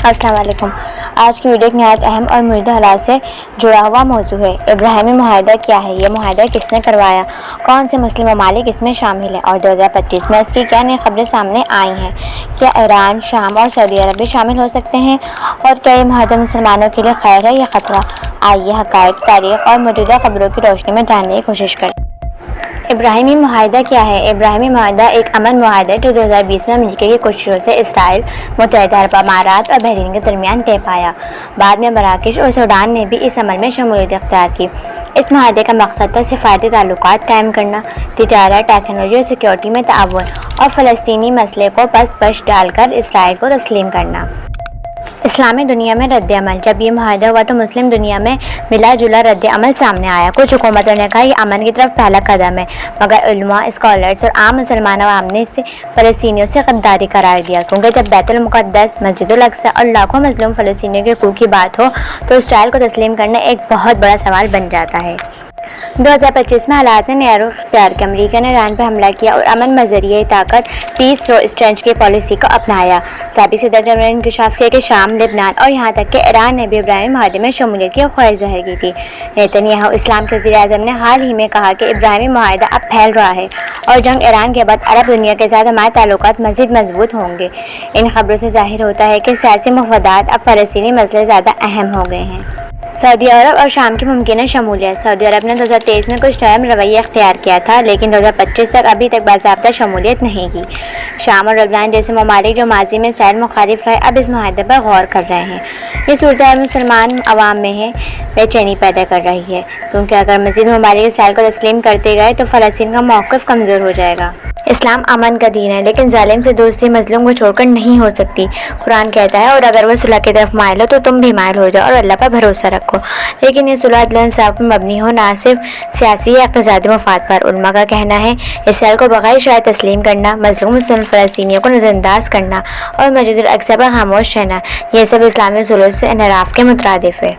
السلام علیکم۔ آج کی ویڈیو ایک نہایت اہم اور مجدہ حالات سے جڑا ہوا موضوع ہے۔ ابراہیمی معاہدہ کیا ہے؟ یہ معاہدہ کس نے کروایا؟ کون سے مسلم ممالک اس میں شامل ہیں؟ اور 2025 میں اس کی کیا نئی خبریں سامنے آئی ہیں؟ کیا ایران، شام اور سعودی عرب بھی شامل ہو سکتے ہیں؟ اور کیا یہ معاہدہ مسلمانوں کے لیے خیر ہے یا خطرہ؟ آئیے حقائق، تاریخ اور موجودہ خبروں کی روشنی میں جاننے کی کوشش کریں۔ ابراہیمی معاہدہ کیا ہے؟ ابراہیمی معاہدہ ایک امن معاہدہ ہے جو 2020 میں امریکا کی کوششوں سے اسرائیل، متحدہ عرب امارات اور بحرین کے درمیان طے پایا۔ بعد میں مراکش اور سوڈان نے بھی اس عمل میں شمولیت اختیار کی۔ اس معاہدے کا مقصد تھا سفارتی تعلقات قائم کرنا، تجارت، ٹیکنالوجی اور سیکورٹی میں تعاون، اور فلسطینی مسئلے کو پس پش ڈال کر اسرائیل کو تسلیم کرنا۔ اسلامی دنیا میں رد عمل۔ جب یہ معاہدہ ہوا تو مسلم دنیا میں ملا جلا رد عمل سامنے آیا۔ کچھ حکومتوں نے کہا یہ امن کی طرف پہلا قدم ہے، مگر علماء، اسکالرز اور عام مسلمان عوام نے اسے فلسطینیوں سے غداری قرار دیا، کیونکہ جب بیت المقدس، مسجد الاقصی اور لاکھوں مظلوم فلسطینیوں کے حقوق کی بات ہو تو اسرائیل کو تسلیم کرنا ایک بہت بڑا سوال بن جاتا ہے۔ 2025 میں حالات نے نیا رخ اختیار کیا۔ امریکا نے ایران پر حملہ کیا اور امن بذریعہ طاقت پیس تھرو اسٹرینج کی پالیسی کو اپنایا۔ سابق صدر ٹرمپ نے انکشاف کیا کہ شام، لبنان اور یہاں تک کہ ایران نے بھی ابراہیمی معاہدے میں شمولیت کی خواہش ظاہر کی تھی۔ نیتن یاہو، اسلام کے وزیر اعظم، نے حال ہی میں کہا کہ ابراہیمی معاہدہ اب پھیل رہا ہے اور جنگ ایران کے بعد عرب دنیا کے ساتھ ہمارے تعلقات مزید مضبوط ہوں گے۔ ان خبروں سے ظاہر ہوتا ہے کہ سیاسی مفادات اب فلسطینی مسئلے زیادہ اہم ہو گئے ہیں۔ سعودی عرب اور شام کی ممکنہ شمولیت۔ سعودی عرب نے 2023 میں کچھ اہم رویہ اختیار کیا تھا، لیکن 2025 تک ابھی تک باضابطہ شمولیت نہیں کی۔ شام اور لبنان جیسے ممالک جو ماضی میں اسرائیل مخالف رہے، اب اس معاہدے پر غور کر رہے ہیں۔ یہ صورتحال مسلمان عوام میں بے چینی پیدا کر رہی ہے، کیونکہ اگر مزید ممالک اسرائیل کو تسلیم کرتے گئے تو فلسطین کا موقف کمزور ہو جائے گا۔ اسلام امن کا دین ہے، لیکن ظالم سے دوستی مظلوم کو چھوڑ کر نہیں ہو سکتی۔ قرآن کہتا ہے، اور اگر وہ صلح کی طرف مائل ہو تو تم بھی مائل ہو جاؤ اور اللہ پر بھروسہ رکھو، لیکن یہ صلح عدل و انصاف پر مبنی ہو، نہ صرف سیاسی یا اقتصادی مفاد پر۔ علماء کا کہنا ہے اسرائیل کو بغیر شرط تسلیم کرنا، مظلوم مسلم فلسطینیوں کو نظر انداز کرنا اور مسجد الاقصی پر خاموش رہنا، یہ سب اسلامی اصولوں سے انحراف کے مترادف ہے۔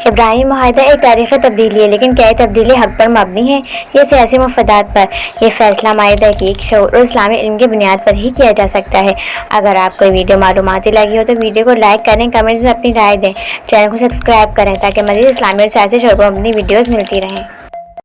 ابراہیمی معاہدہ ایک تاریخی تبدیلی ہے، لیکن کیا یہ تبدیلی حق پر مبنی ہے یا سیاسی مفادات پر؟ یہ فیصلہ معاہدہ حقیق، شعور اور اسلامی علم کی بنیاد پر ہی کیا جا سکتا ہے۔ اگر آپ کو ویڈیو معلوماتی لگی ہو تو ویڈیو کو لائک کریں، کمنٹس میں اپنی رائے دیں، چینل کو سبسکرائب کریں تاکہ مزید اسلامی اور سیاسی شعور پر مبنی ویڈیوز ملتی رہیں۔